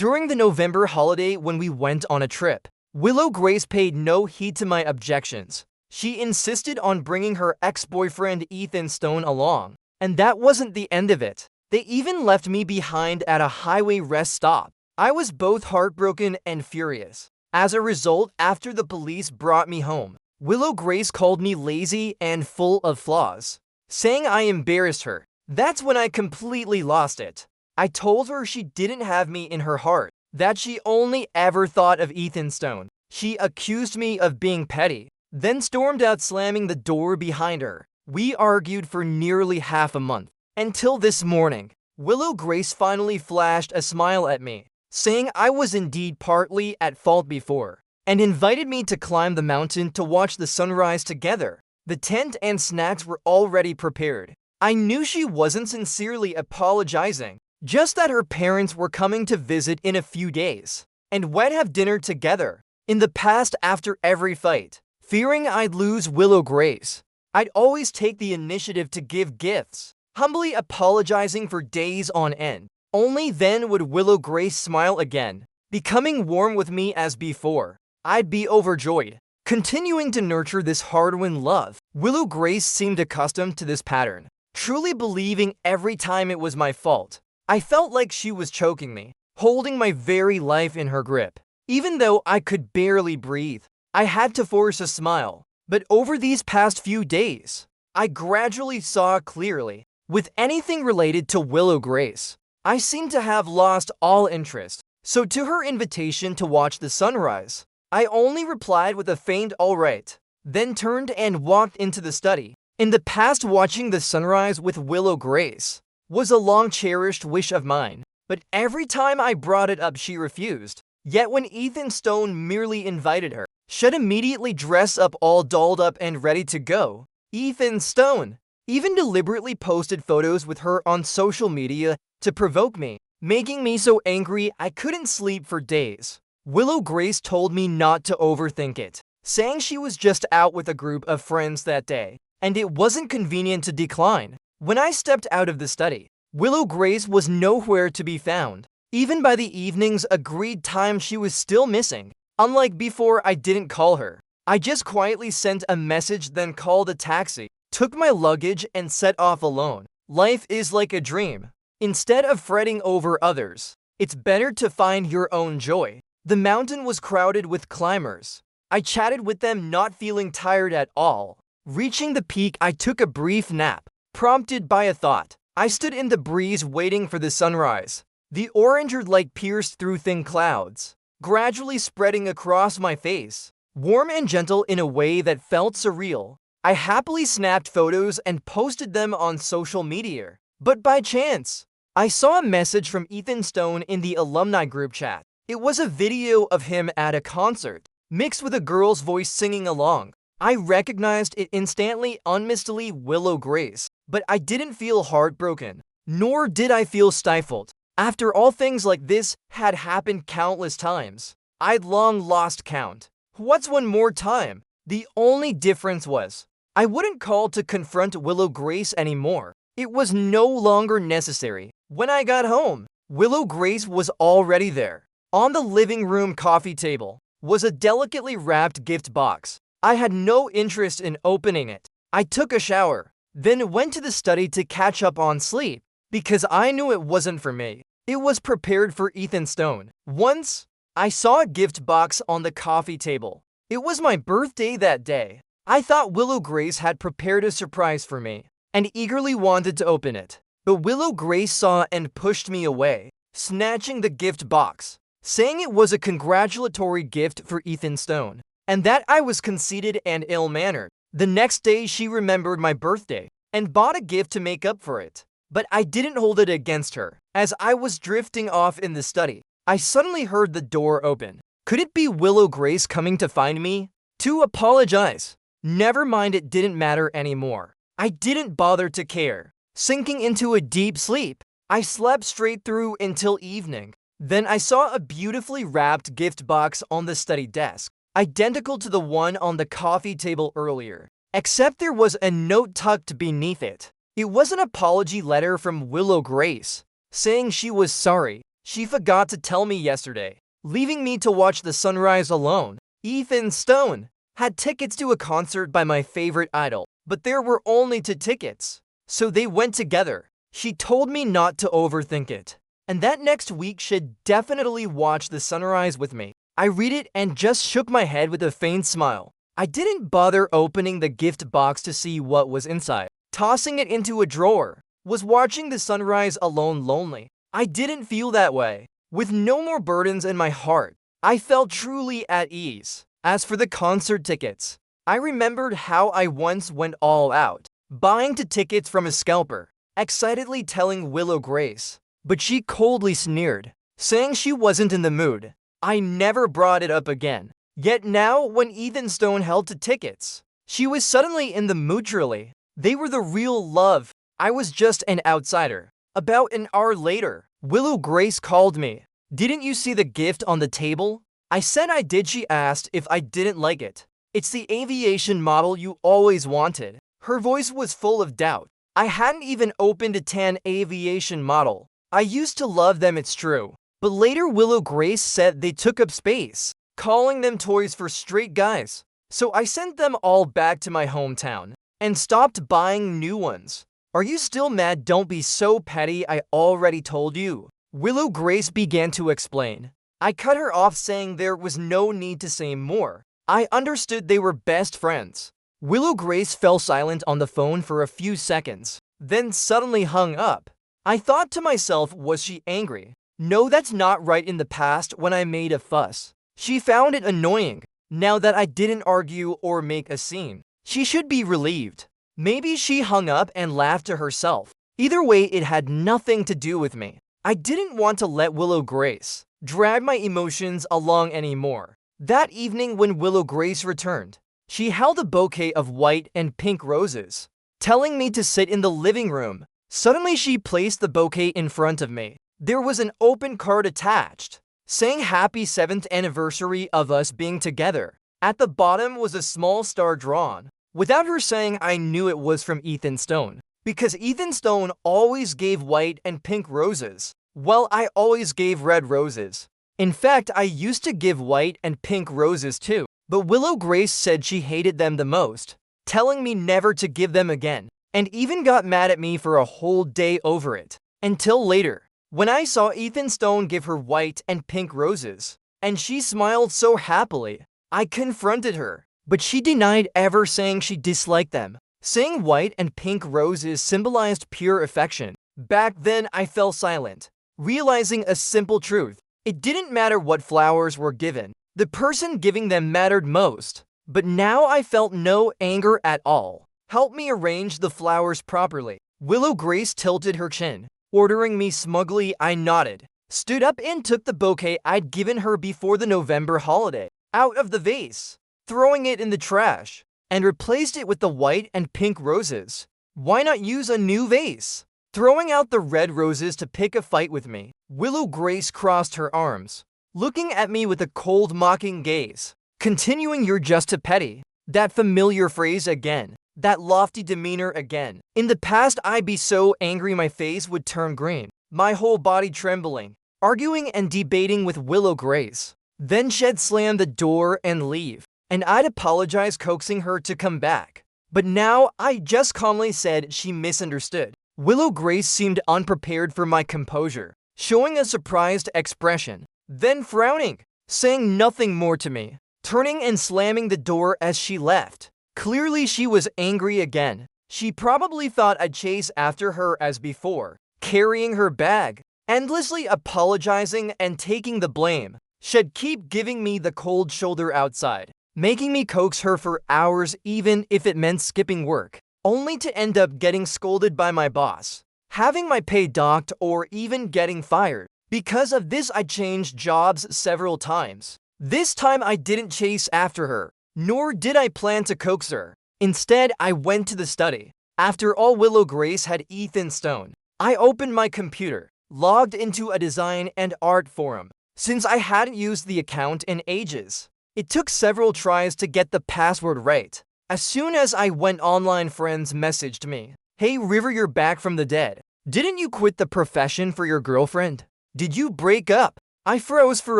During the November holiday when we went on a trip, Willow Grace paid no heed to my objections. She insisted on bringing her ex-boyfriend Ethan Stone along, and that wasn't the end of it. They even left me behind at a highway rest stop. I was both heartbroken and furious. As a result, after the police brought me home, Willow Grace called me lazy and full of flaws, saying I embarrassed her. That's when I completely lost it. I told her she didn't have me in her heart, that she only ever thought of Ethan Stone. She accused me of being petty, then stormed out slamming the door behind her. We argued for nearly half a month. Until this morning, Willow Grace finally flashed a smile at me, saying I was indeed partly at fault before, and invited me to climb the mountain to watch the sunrise together. The tent and snacks were already prepared. I knew she wasn't sincerely apologizing, just that her parents were coming to visit in a few days, and we'd have dinner together. In the past, after every fight, fearing I'd lose Willow Grace, I'd always take the initiative to give gifts, humbly apologizing for days on end. Only then would Willow Grace smile again, becoming warm with me as before. I'd be overjoyed. Continuing to nurture this hard-won love, Willow Grace seemed accustomed to this pattern, truly believing every time it was my fault. I felt like she was choking me, holding my very life in her grip. Even though I could barely breathe, I had to force a smile. But over these past few days, I gradually saw clearly. With anything related to Willow Grace, I seemed to have lost all interest. So to her invitation to watch the sunrise, I only replied with a faint alright, then turned and walked into the study. In the past, watching the sunrise with Willow Grace was a long-cherished wish of mine, but every time I brought it up she refused. Yet when Ethan Stone merely invited her, she'd immediately dress up all dolled up and ready to go. Ethan Stone even deliberately posted photos with her on social media to provoke me, making me so angry I couldn't sleep for days. Willow Grace told me not to overthink it, saying she was just out with a group of friends that day, and it wasn't convenient to decline. When I stepped out of the study, Willow Grace was nowhere to be found. Even by the evening's agreed time, she was still missing. Unlike before, I didn't call her. I just quietly sent a message, then called a taxi, took my luggage, and set off alone. Life is like a dream. Instead of fretting over others, it's better to find your own joy. The mountain was crowded with climbers. I chatted with them, not feeling tired at all. Reaching the peak, I took a brief nap, prompted by a thought. I stood in the breeze waiting for the sunrise. The orange light pierced through thin clouds, gradually spreading across my face, warm and gentle in a way that felt surreal. I happily snapped photos and posted them on social media. But by chance, I saw a message from Ethan Stone in the alumni group chat. It was a video of him at a concert, mixed with a girl's voice singing along. I recognized it instantly, unmistakably Willow Grace, but I didn't feel heartbroken, nor did I feel stifled. After all, things like this had happened countless times. I'd long lost count. What's one more time? The only difference was, I wouldn't call to confront Willow Grace anymore. It was no longer necessary. When I got home, Willow Grace was already there. On the living room coffee table was a delicately wrapped gift box. I had no interest in opening it. I took a shower, then went to the study to catch up on sleep, because I knew it wasn't for me. It was prepared for Ethan Stone. Once, I saw a gift box on the coffee table. It was my birthday that day. I thought Willow Grace had prepared a surprise for me, and eagerly wanted to open it. But Willow Grace saw and pushed me away, snatching the gift box, saying it was a congratulatory gift for Ethan Stone, and that I was conceited and ill-mannered. The next day, she remembered my birthday and bought a gift to make up for it. But I didn't hold it against her. As I was drifting off in the study, I suddenly heard the door open. Could it be Willow Grace coming to find me? To apologize. Never mind, it didn't matter anymore. I didn't bother to care. Sinking into a deep sleep, I slept straight through until evening. Then I saw a beautifully wrapped gift box on the study desk, identical to the one on the coffee table earlier, except there was a note tucked beneath it. It was an apology letter from Willow Grace, saying she was sorry She forgot to tell me yesterday, leaving me to watch the sunrise alone. Ethan Stone had tickets to a concert by my favorite idol, but there were only 2 tickets, so they went together. She told me not to overthink it, and that next week she'd definitely watch the sunrise with me. I read it and just shook my head with a faint smile. I didn't bother opening the gift box to see what was inside. Tossing it into a drawer. Was watching the sunrise alone lonely? I didn't feel that way. With no more burdens in my heart, I felt truly at ease. As for the concert tickets, I remembered how I once went all out, buying 2 tickets from a scalper, excitedly telling Willow Grace, but she coldly sneered, saying she wasn't in the mood. I never brought it up again. Yet now, when Ethan Stone held 2 tickets, she was suddenly in the mood truly. They were the real love. I was just an outsider. About an hour later, Willow Grace called me. Didn't you see the gift on the table? I said I did. She asked if I didn't like it. It's the aviation model you always wanted. Her voice was full of doubt. I hadn't even opened a tan aviation model. I used to love them, it's true. But later Willow Grace said they took up space, calling them toys for straight guys. So I sent them all back to my hometown and stopped buying new ones. Are you still mad? Don't be so petty, I already told you. Willow Grace began to explain. I cut her off, saying there was no need to say more. I understood they were best friends. Willow Grace fell silent on the phone for a few seconds, then suddenly hung up. I thought to myself, was she angry? No, that's not right. In the past, when I made a fuss, she found it annoying. Now that I didn't argue or make a scene, she should be relieved. Maybe she hung up and laughed to herself. Either way, it had nothing to do with me. I didn't want to let Willow Grace drag my emotions along anymore. That evening when Willow Grace returned, she held a bouquet of white and pink roses, telling me to sit in the living room. Suddenly she placed the bouquet in front of me. There was an open card attached, saying happy 7th anniversary of us being together. At the bottom was a small star drawn. Without her saying, I knew it was from Ethan Stone, because Ethan Stone always gave white and pink roses. Well, I always gave red roses. In fact, I used to give white and pink roses too, but Willow Grace said she hated them the most, telling me never to give them again, and even got mad at me for a whole day over it. Until later, when I saw Ethan Stone give her white and pink roses, and she smiled so happily, I confronted her. But she denied ever saying she disliked them, saying white and pink roses symbolized pure affection. Back then, I fell silent, realizing a simple truth. It didn't matter what flowers were given. The person giving them mattered most. But now I felt no anger at all. Help me arrange the flowers properly. Willow Grace tilted her chin, ordering me smugly. I nodded, stood up and took the bouquet I'd given her before the November holiday out of the vase, throwing it in the trash, and replaced it with the white and pink roses. Why not use a new vase? Throwing out the red roses to pick a fight with me. Willow Grace crossed her arms, looking at me with a cold, mocking gaze. Continuing, you're just too petty. That familiar phrase again. That lofty demeanor again. In the past, I'd be so angry my face would turn green, my whole body trembling, arguing and debating with Willow Grace. Then she'd slam the door and leave, and I'd apologize, coaxing her to come back. But now, I just calmly said she misunderstood. Willow Grace seemed unprepared for my composure, showing a surprised expression, then frowning, saying nothing more to me, turning and slamming the door as she left. Clearly she was angry again. She probably thought I'd chase after her as before, carrying her bag, endlessly apologizing and taking the blame. She'd keep giving me the cold shoulder outside, making me coax her for hours even if it meant skipping work, only to end up getting scolded by my boss, having my pay docked, or even getting fired. Because of this, I changed jobs several times. This time I didn't chase after her, nor did I plan to coax her. Instead, I went to the study. After all, Willow Grace had Ethan Stone. I opened my computer, logged into a design and art forum, since I hadn't used the account in ages. It took several tries to get the password right. As soon as I went online, friends messaged me. Hey River, you're back from the dead. Didn't you quit the profession for your girlfriend? Did you break up? I froze for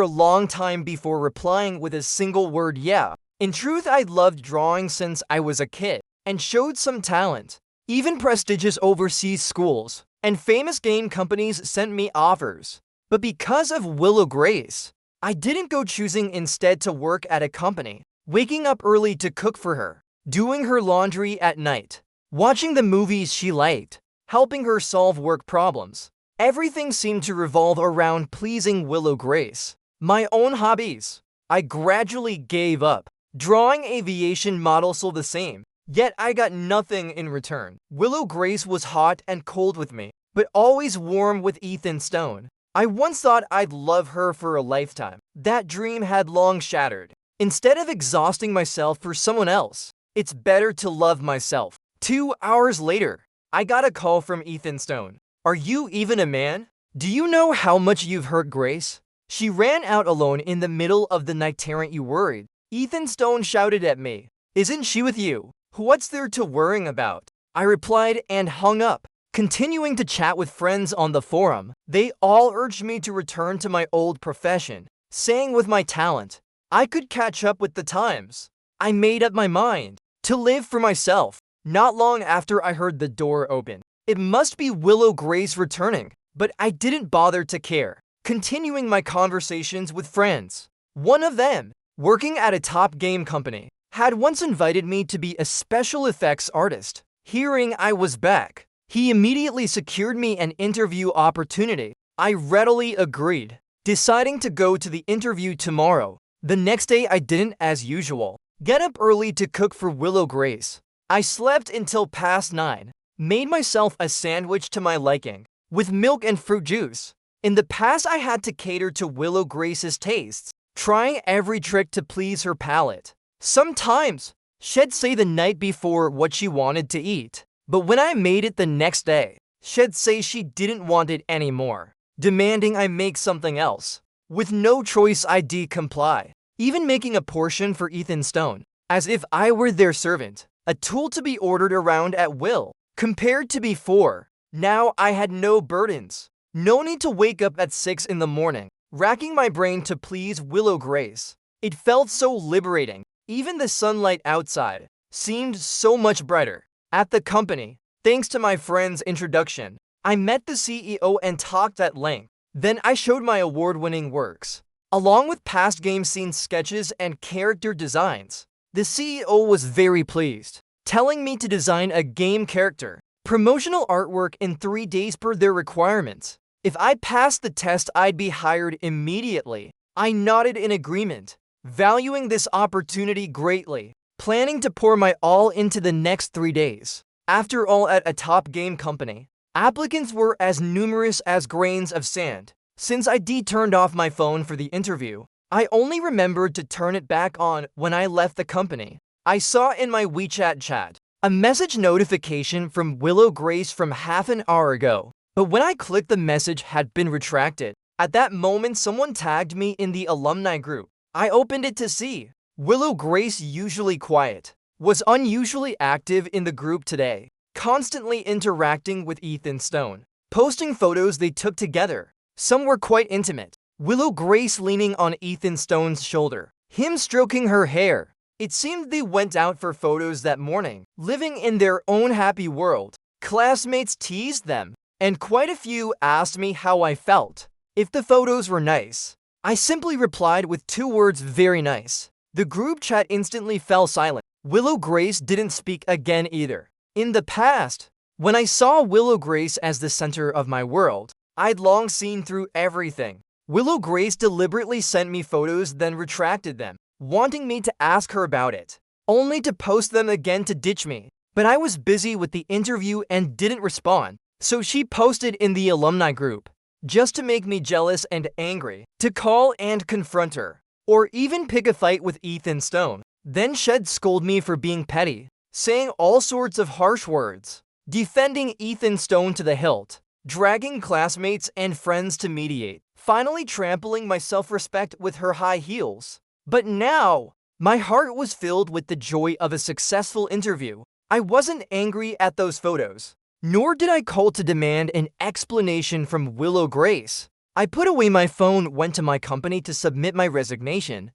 a long time before replying with a single word, yeah. In truth, I'd loved drawing since I was a kid and showed some talent. Even prestigious overseas schools and famous game companies sent me offers. But because of Willow Grace, I didn't go, choosing instead to work at a company, waking up early to cook for her, doing her laundry at night, watching the movies she liked, helping her solve work problems. Everything seemed to revolve around pleasing Willow Grace. My own hobbies, I gradually gave up. Drawing aviation models still the same, yet I got nothing in return. Willow Grace was hot and cold with me, but always warm with Ethan Stone. I once thought I'd love her for a lifetime. That dream had long shattered. Instead of exhausting myself for someone else, it's better to love myself. 2 hours later, I got a call from Ethan Stone. Are you even a man? Do you know how much you've hurt Grace? She ran out alone in the middle of the night. Aren't you worried? Ethan Stone shouted at me. Isn't she with you? What's there to worrying about? I replied and hung up. Continuing to chat with friends on the forum, they all urged me to return to my old profession, saying with my talent, I could catch up with the times. I made up my mind to live for myself. Not long after I heard the door open. It must be Willow Grace returning, but I didn't bother to care, continuing my conversations with friends. One of them, working at a top game company, had once invited me to be a special effects artist. Hearing I was back, he immediately secured me an interview opportunity. I readily agreed, deciding to go to the interview tomorrow. The next day I didn't, as usual, get up early to cook for Willow Grace. I slept until past 9. Made myself a sandwich to my liking, with milk and fruit juice. In the past, I had to cater to Willow Grace's tastes, trying every trick to please her palate. Sometimes, she'd say the night before what she wanted to eat, but when I made it the next day, she'd say she didn't want it anymore, demanding I make something else. With no choice, I comply, even making a portion for Ethan Stone, as if I were their servant, a tool to be ordered around at will. Compared to before, now I had no burdens. No need to wake up at 6 in the morning, racking my brain to please Willow Grace. It felt so liberating. Even the sunlight outside seemed so much brighter. At the company, thanks to my friend's introduction, I met the CEO and talked at length. Then I showed my award-winning works, along with past game scene sketches and character designs. The CEO was very pleased, telling me to design a game character, promotional artwork in 3 days per their requirements. If I passed the test, I'd be hired immediately. I nodded in agreement, valuing this opportunity greatly, planning to pour my all into the next 3 days. After all, at a top game company, applicants were as numerous as grains of sand. Since I turned off my phone for the interview, I only remembered to turn it back on when I left the company. I saw in my WeChat chat a message notification from Willow Grace from half an hour ago, but when I clicked, the message had been retracted. At that moment, someone tagged me in the alumni group. I opened it to see Willow Grace, usually quiet, was unusually active in the group today, constantly interacting with Ethan Stone, posting photos they took together. Some were quite intimate. Willow Grace leaning on Ethan Stone's shoulder, him stroking her hair. It seemed they went out for photos that morning, living in their own happy world. Classmates teased them, and quite a few asked me how I felt. If the photos were nice, I simply replied with 2 words, very nice. The group chat instantly fell silent. Willow Grace didn't speak again either. In the past, when I saw Willow Grace as the center of my world, I'd long seen through everything. Willow Grace deliberately sent me photos, then retracted them, wanting me to ask her about it, only to post them again to ditch me. But I was busy with the interview and didn't respond, so she posted in the alumni group, just to make me jealous and angry, to call and confront her, or even pick a fight with Ethan Stone. Then she'd scold me for being petty, saying all sorts of harsh words, defending Ethan Stone to the hilt, dragging classmates and friends to mediate, finally trampling my self-respect with her high heels. But now, my heart was filled with the joy of a successful interview. I wasn't angry at those photos, nor did I call to demand an explanation from Willow Grace. I put away my phone, went to my company to submit my resignation,